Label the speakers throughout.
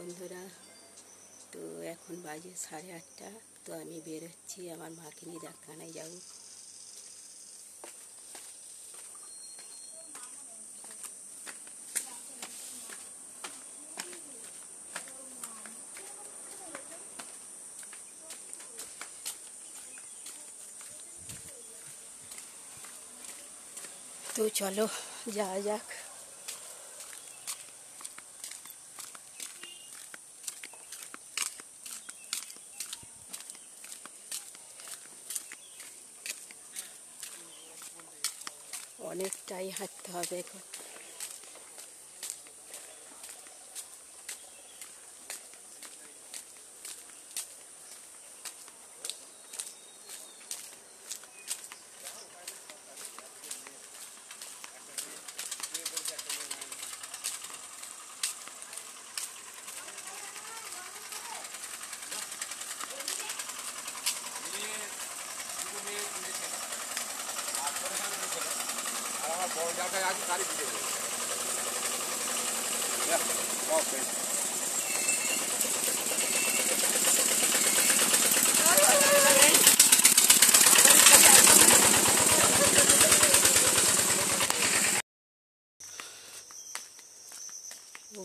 Speaker 1: বন্ধুরা, তো এখন বাজে 8:30। তো আমি বেরোচ্ছি আমার মাকে নিয়ে ডাক্তারখানায় যাব। তো চলো যাওয়া যাক। অনেকটাই হাঁটতে হবে এখন।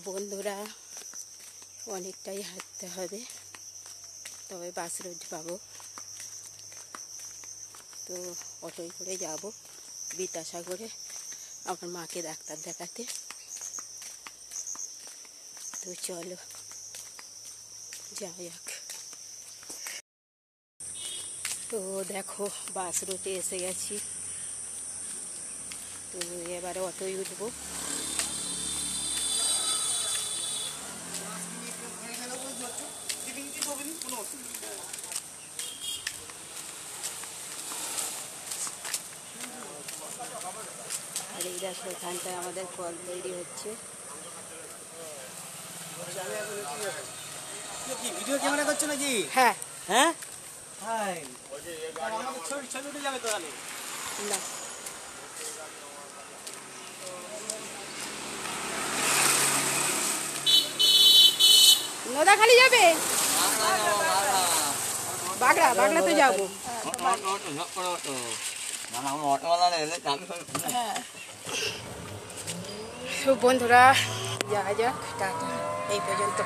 Speaker 1: বন্ধুরা, অনেকটাই হাঁটতে হবে, তবে বাস রোড পাবো। তো অটোয় করে যাব বিদ্যাসাগরে আমার মাকে ডাক্তার দেখাতে। তো চলো যাওয়া যাক। তো দেখো বাস রুটে এসে গেছি। তো এবারে অটোয় উঠবো। আর এই দেখো এখানটায় আমাদের কল তৈরি হচ্ছে।
Speaker 2: ভিডিও ক্যামেরা করছো নাকি?
Speaker 1: হ্যাঁ
Speaker 2: হ্যাঁ ছবি উঠে যাবে তো।
Speaker 1: না, নোদাখালি যাবে, বাগড়া তো যাবো। বন্ধুরা যাওয়া যাক। টাটা, এই পর্যন্ত।